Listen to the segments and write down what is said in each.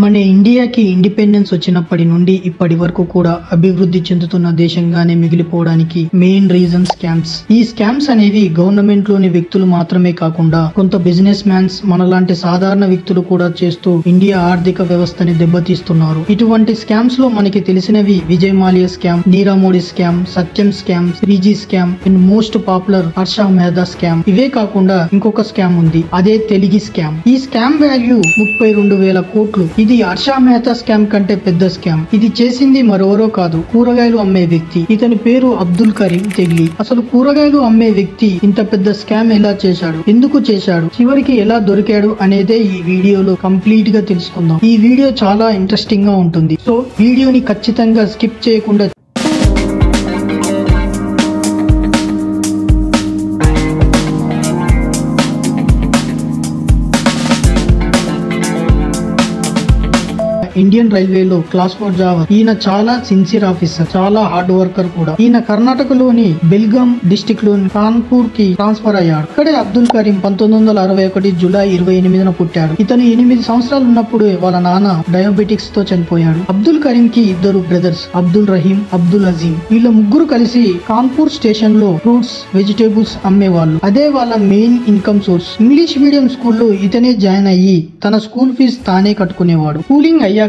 మన ఇండియాకి ఇండిపెండెన్స్ వచ్చినప్పటి నుండి ఇప్పటి వరకు కూడా అభివృద్ధి చెందుతున్న దేశంగానే మిగిలిపోవడానికి మెయిన్ రీజన్ స్కామ్స్. ఈ స్కామ్స్ అనేవి గవర్నమెంట్ లోని వ్యక్తులు మాత్రమే కాకుండా కొంత బిజినెస్ మ్యాన్స్ మనలాంటి సాధారణ వ్యక్తులు కూడా చేస్తూ ఇండియా ఆర్థిక వ్యవస్థని దెబ్బతీస్తున్నారు. ఇటువంటి స్కామ్స్ లో మనకి తెలిసినవి Vijay Mallya scam, Nirav Modi scam, Satyam scam, Sreeji scam and most popular Harsha Mehta scam. ఇవే కాకుండా ఇంకొక స్కామ్ ఉంది, అదే తెలుగు స్కామ్. ఈ స్కామ్ వాల్యూ 32,000 కోట్లు. ఇది హర్ష మెహతా స్కామ్ కంటే పెద్ద స్కామ్. ఇది చేసింది మరెవరో కాదు, కూరగాయలు అమ్మే వ్యక్తి. ఇతని పేరు అబ్దుల్ కరీం తెగ్లీ. అసలు కూరగాయలు అమ్మే వ్యక్తి ఇంత పెద్ద స్కామ్ ఎలా చేశాడు, ఎందుకు చేశాడు, చివరికి ఎలా దొరికాడు అనేదే ఈ వీడియోలో కంప్లీట్ గా తెలుసుకుందాం. ఈ వీడియో చాలా ఇంట్రెస్టింగ్ గా ఉంటుంది, సో వీడియోని ఖచ్చితంగా స్కిప్ చేయకుండా ఇండియన్ రైల్వేలో క్లాస్ 4 జావర్. ఈయన చాలా సిన్సియర్ ఆఫీసర్, చాలా హార్డ్ వర్కర్ కూడా. ఈయన కర్ణాటకలోని బెల్గాం డిస్టిక్ లోని కాన్పూర్ కి ట్రాన్స్ఫర్ అయ్యాడు. ఇక్కడే అబ్దుల్ కరీం 1961 జూలై 28న పుట్టాడు. ఇతను 8 సంవత్సరాలు ఉన్నప్పుడు వాళ్ళ నాన్న డయాబెటిక్స్ తో చనిపోయాడు. అబ్దుల్ కరీం కి 2 బ్రదర్స్, అబ్దుల్ రహీం, అబ్దుల్ అజీం. వీళ్ళ ముగ్గురు కలిసి కాన్పూర్ స్టేషన్ లో ఫ్రూట్స్, వెజిటేబుల్స్ అమ్మేవాళ్ళు. అదే వాళ్ళ main income source. English medium స్కూల్లో ఇతనే జాయిన్ అయ్యి తన స్కూల్ ఫీజు తానే కట్టుకునేవాడు. స్కూలింగ్ అయ్యాక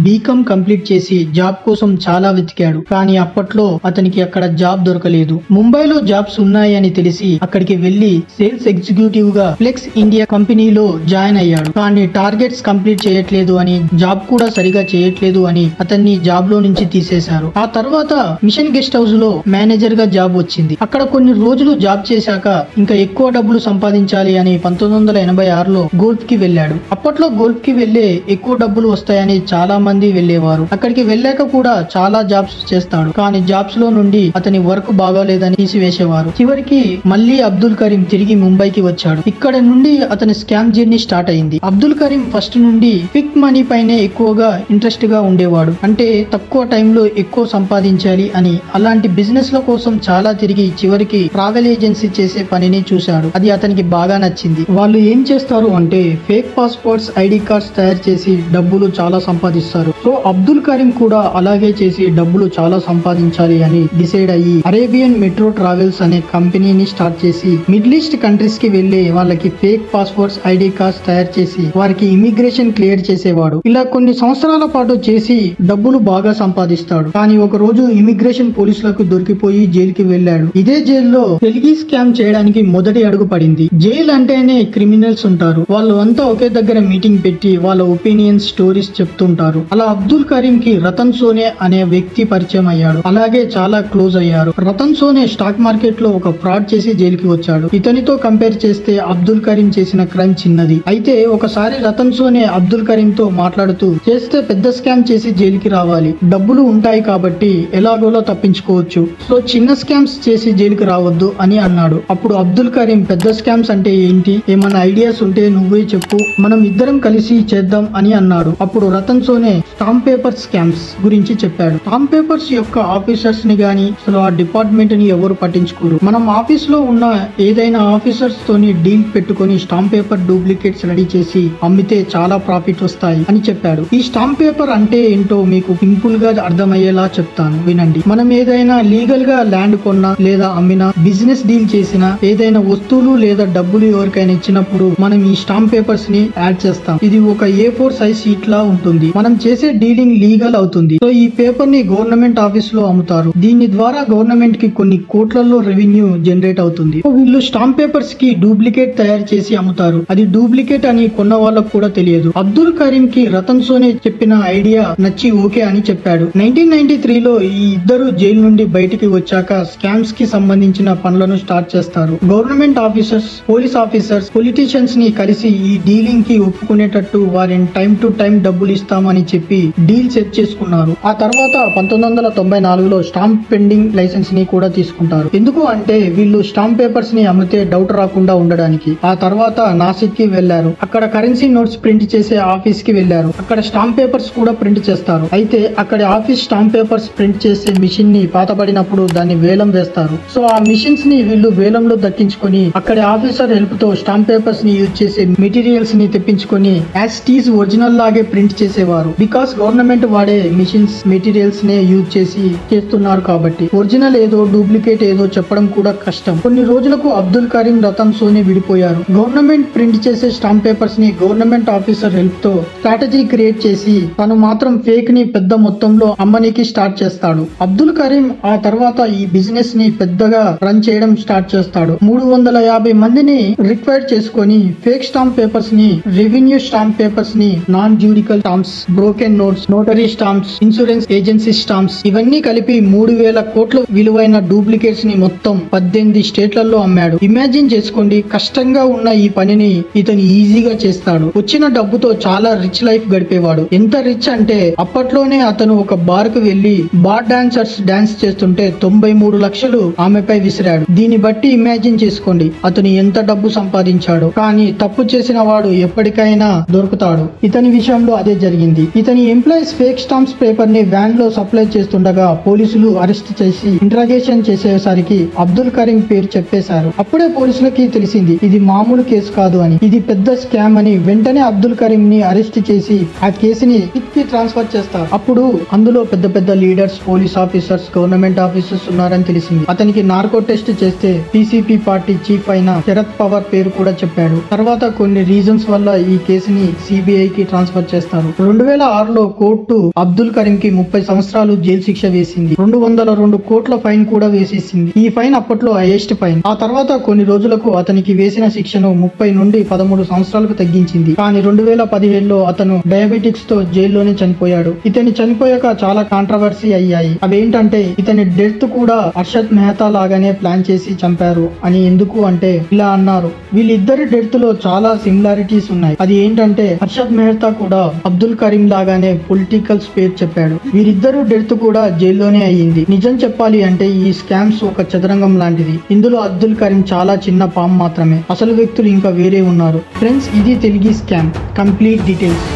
బీకామ్ కంప్లీట్ చేసి జాబ్ కోసం చాలా వెతికాడు, కానీ అప్పట్లో అతనికి అక్కడ జాబ్ దొరకలేదు. ముంబైలో జాబ్స్ ఉన్నాయని తెలిసి అక్కడికి వెళ్లి సేల్స్ ఎగ్జిక్యూటివ్ గా ఫ్లెక్స్ ఇండియా కంపెనీలో జాయిన్ అయ్యాడు. కానీ టార్గెట్స్ కంప్లీట్ చేయట్లేదు అని, జాబ్ కూడా సరిగా చేయట్లేదు అని అతన్ని జాబ్ లో నుంచి తీసేశారు. ఆ తర్వాత మిషన్ గెస్ట్ హౌస్ లో మేనేజర్ గా జాబ్ వచ్చింది. అక్కడ కొన్ని రోజులు జాబ్ చేశాక ఇంకా ఎక్కువ డబ్బులు సంపాదించాలి అని 1986లో గోల్ఫ్ కి వెళ్ళాడు. అప్పట్లో గోల్ఫ్ కి వెళ్లే ఎక్కువ డబ్బులు వస్తాయని చాలా మంది వెళ్లేవారు. అక్కడికి వెళ్ళాక కూడా చాలా జాబ్స్ చేస్తాడు, కానీ జాబ్స్ లో నుండి అతని వర్క్ బాగాలేదని తీసివేసేవారు. చివరికి మళ్ళీ అబ్దుల్ కరీం తిరిగి ముంబైకి వచ్చాడు. ఇక్కడ నుండి అతని స్కామ్ జర్నీ స్టార్ట్ అయింది. అబ్దుల్ కరీం ఫస్ట్ నుండి క్విక్ మనీ పైనే ఎక్కువగా ఇంట్రెస్ట్ గా ఉండేవాడు. అంటే తక్కువ టైంలో ఎక్కువ సంపాదించాలి అని. అలాంటి బిజినెస్ ల కోసం చాలా తిరిగి చివరికి ట్రావెల్ ఏజెన్సీ చేసే పనిని చూశాడు. అది అతనికి బాగా నచ్చింది. వాళ్ళు ఏం చేస్తారు అంటే ఫేక్ పాస్పోర్ట్స్, ఐడి కార్డ్స్ తయారు చేసి డబ్బులు చాలా సంపాదిస్తారు. సో అబ్దుల్ కరీం కూడా అలాగే చేసి డబ్బులు చాలా సంపాదించాలి అని డిసైడ్ అయ్యి అరేబియన్ మెట్రో ట్రావెల్స్ అనే కంపెనీని స్టార్ట్ చేసి మిడిల్ ఈస్ట్ కంట్రీస్ కి వెళ్లి వాళ్ళకి ఫేక్ పాస్పోర్ట్స్, ఐడి కార్డ్స్ తయారు చేసి వారికి ఇమిగ్రేషన్ క్లియర్ చేసేవాడు. ఇలా కొన్ని సంవత్సరాల పాటు చేసి డబ్బులు బాగా సంపాదిస్తాడు. కానీ ఒక రోజు ఇమిగ్రేషన్ పోలీసులకు దొరికిపోయి జైలుకి వెళ్లాడు. ఇదే జైల్లో తెలుగు స్కామ్ చేయడానికి మొదటి అడుగు పడింది. జైలు అంటేనే క్రిమినల్స్ ఉంటారు. వాళ్ళు అంతా ఒకే దగ్గర మీటింగ్ పెట్టి వాళ్ళ ఒపీనియన్స్, స్టోరీస్ చెప్తుంటారు. అలా అబ్దుల్ కరీం కి రతన్ సోనే అనే వ్యక్తి పరిచయం అయ్యాడు. అలాగే చాలా క్లోజ్ అయ్యారు. రతన్ సోనే స్టాక్ మార్కెట్ లో ఒక ఫ్రాడ్ చేసి జైలుకి వచ్చాడు. ఇతనితో కంపేర్ చేస్తే అబ్దుల్ కరీం చేసిన క్రైమ్ చిన్నది. అయితే ఒకసారి రతన్ సోనే అబ్దుల్ కరీం తో మాట్లాడుతూ, చేస్తే పెద్ద స్కామ్ చేసి జైలుకి రావాలి, డబ్బులు ఉంటాయి కాబట్టి ఎలాగోలా తప్పించుకోవచ్చు, సో చిన్న స్కామ్స్ చేసి జైలుకి రావద్దు అని అన్నాడు. అప్పుడు అబ్దుల్ కరీం, పెద్ద స్కామ్స్ అంటే ఏంటి, ఏమన్నా ఐడియాస్ ఉంటే నువ్వే చెప్పు, మనం ఇద్దరం కలిసి చేద్దాం అని అన్నాడు. అప్పుడు Ratan Soane stamp paper scams గురించి చెప్పాడు. స్టాంప్ పేపర్స్ యొక్క ఆఫీసర్స్ ని గాని అసలు ఆ డిపార్ట్మెంట్ ని ఎవరు పట్టించుకోరు. మనం ఆఫీస్ లో ఉన్న ఏదైనా ఆఫీసర్స్ తోని డీల్ పెట్టుకుని స్టాంప్ పేపర్ డూప్లికేట్స్ రెడీ చేసి అమ్మితే చాలా ప్రాఫిట్ వస్తాయి అని చెప్పాడు. ఈ స్టాంప్ పేపర్ అంటే ఏంటో మీకు సింపుల్ గా అర్థమయ్యేలా చెప్తాను, వినండి. మనం ఏదైనా లీగల్ గా ల్యాండ్ కొన్నా లేదా అమ్మినా, బిజినెస్ డీల్ చేసినా, ఏదైనా వస్తువులు లేదా డబ్బులు ఎవరికైనా ఇచ్చినప్పుడు మనం ఈ స్టాంప్ పేపర్స్ ని యాడ్ చేస్తాం. ఇది ఒక A4 సైజ్ షీట్ లా ఉంటుంది. మనం చేసే డీలింగ్ లీగల్ అవుతుంది. సో ఈ పేపర్ ని గవర్నమెంట్ ఆఫీస్ లో అమ్ముతారు. దీని ద్వారా గవర్నమెంట్ కి కొన్ని కోట్లలో రెవెన్యూ జనరేట్ అవుతుంది. వీళ్ళు స్టాంప్ పేపర్స్ కి డూప్లికేట్ తయారు చేసి అమ్ముతారు. అది డూప్లికేట్ అని కొన్న వాళ్ళకు కూడా తెలియదు. అబ్దుల్ కరీం కి రతన్ సోనే చెప్పిన ఐడియా నచ్చి ఓకే అని చెప్పాడు. 1993లో ఈ ఇద్దరు జైలు నుండి బయటికి వచ్చాక స్కామ్స్ కి సంబంధించిన పనులను స్టార్ట్ చేస్తారు. Government officers, police officers, politicians ని కలిసి ఈ డీలింగ్ కి ఒప్పుకునేటట్టు వారిని టైం టు టైం డబ్బులు ఇస్తామని చెప్పి డీల్ సెట్ చేసుకున్నారు. ఆ తర్వాత 1994లో స్టాంప్ పెండింగ్ లైసెన్స్ ని కూడా తీసుకుంటారు. ఎందుకు అంటే వీళ్ళు స్టాంప్ పేపర్స్ ని అమ్మితే డౌట్ రాకుండా ఉండడానికి. ఆ తర్వాత నాసిక్ కి వెళ్లారు. అక్కడ కరెన్సీ నోట్స్ ప్రింట్ చేసే ఆఫీస్ కి వెళ్లారు. అక్కడ స్టాంప్ పేపర్స్ కూడా ప్రింట్ చేస్తారు. అయితే అక్కడ ఆఫీస్ స్టాంప్ పేపర్స్ ప్రింట్ చేసే మిషన్ ని పాతబడినప్పుడు దాన్ని వేలం వేస్తారు. సో ఆ మిషన్స్ ని వీళ్ళు వేలంలో దక్కించుకొని అక్కడ ఆఫీసర్ హెల్ప్ తో స్టాంప్ పేపర్స్ ని యూజ్ చేసే మెటీరియల్స్ ని తెప్పించుకొని యాజ్ టీజ్ ఒరిజినల్ లాగే ప్రింట్ చేసి చేసేవారు. బికాస్ గవర్నమెంట్ వాడే మిషన్స్ మెటీరియల్స్ నే యూజ్ చేసి చేస్తున్నారు కాబట్టి ఒరిజినల్ ఏదో డూప్లికేట్ ఏదో చెప్పడం కూడా కష్టం. కొన్ని రోజులకు అబ్దుల్ కరీం రతన్ సోని విడిపోయారు. గవర్నమెంట్ ప్రింట్ చేసే స్టాంప్ పేపర్స్ ని గవర్నమెంట్ ఆఫీసర్ హెల్ప్ తో స్ట్రాటజీ క్రియేట్ చేసి తను మాత్రం ఫేక్ ని పెద్ద మొత్తంలో అమ్మనికి స్టార్ట్ చేస్తాడు. అబ్దుల్ కరీం ఆ తర్వాత ఈ బిజినెస్ ని పెద్దగా రన్ చేయడం స్టార్ట్ చేస్తాడు. 350 మందిని రిక్వైర్ చేసుకొని ఫేక్ స్టాంప్ పేపర్స్ ని, రెవెన్యూ స్టాంప్ పేపర్స్ ని, non judicial stamps, broken notes, notary stamps, insurance agency stamps ఇవన్నీ కలిపి 3000 కోట్ల విలువైన డూప్లికేట్స్ ని మొత్తం 18 స్టేట్లలో అమ్మాడు. ఇమాజిన్ చేసుకోండి, కష్టంగా ఉన్న ఈ పనిని ఇతను ఈజీగా చేస్తాడు. వచ్చిన డబ్బుతో చాలా రిచ్ లైఫ్ గడిపేవాడు. ఎంత రిచ్ అంటే అప్పట్లోనే అతను ఒక బార్ కు వెళ్లి బార్ డాన్సర్స్ డాన్స్ చేస్తుంటే 93 లక్షలు ఆమెపై విసిరాడు. దీన్ని బట్టి ఇమాజిన్ చేసుకోండి అతను ఎంత డబ్బు సంపాదించాడు. కానీ తప్పు చేసిన వాడు ఎప్పటికైనా దొరుకుతాడు. ఇతని విషయంలో అదే జరిగింది. ఇతని ఎంప్లాయీస్ ఫేక్ స్టాంప్స్ పేపర్ ని వ్యాన్ లో సప్లై చేస్తుండగా పోలీసులు అరెస్ట్ చేసి ఇంట్రాగేషన్ చేసేసరికి అబ్దుల్ కరీం పేరు చెప్పేశారు. అప్పుడే పోలీసులకి తెలిసింది ఇది మామూలు కేసు కాదు అని, ఇది పెద్ద స్కామ్ అని. వెంటనే అబ్దుల్ కరీం ని అరెస్ట్ చేసి ఆ కేసుని కి ట్రాన్స్ఫర్ చేస్తారు. అప్పుడు అందులో పెద్ద పెద్ద leaders, police officers, government officers ఉన్నారని తెలిసింది. అతనికి నార్కో టెస్ట్ చేస్తే పీసీపీ పార్టీ చీఫ్ అయిన శరద్ పవార్ పేరు కూడా చెప్పాడు. తర్వాత కొన్ని రీజన్స్ వల్ల ఈ కేసుని సిబిఐ కి ట్రాన్స్ఫర్ చేస్తారు. 2006లో కోర్టు అబ్దుల్ కరీం కి 30 సంవత్సరాలు జైలు శిక్ష వేసింది. 202 కోట్ల ఫైన్ కూడా వేసేసింది. ఈ ఫైన్ అప్పట్లో హైయెస్ట్ ఫైన్. ఆ తర్వాత కొన్ని రోజులకు అతనికి వేసిన శిక్షను 30 నుండి 13 సంవత్సరాలకు తగ్గించింది. కానీ 2017లో అతను డయాబెటిక్స్ తో జైల్లోనే చనిపోయాడు. ఇతని చనిపోయాక చాలా కాంట్రవర్సీ అయ్యాయి. అవేంటంటే ఇతని డెత్ కూడా హర్షద్ మెహతా లాగానే ప్లాన్ చేసి చంపారు అని. ఎందుకు అంటే ఇలా అన్నారు, వీళ్ళిద్దరి డెత్ లో చాలా సిమిలారిటీస్ ఉన్నాయి. అది ఏంటంటే హర్షద్ మెహతా కూడా అబ్దుల్ కరీం లాగానే పొలిటికల్ స్పేర్ చెప్పాడు. వీరిద్దరు డెత్ కూడా జైల్లోనే అయ్యింది. నిజం చెప్పాలి అంటే ఈ స్కామ్స్ ఒక చదరంగం లాంటిది. ఇందులో అబ్దుల్ కరీం చాలా చిన్న పాము మాత్రమే. అసలు వ్యక్తులు ఇంకా వేరే ఉన్నారు. ఫ్రెండ్స్, ఇది తెలుగు స్కామ్ కంప్లీట్ డీటెయిల్స్.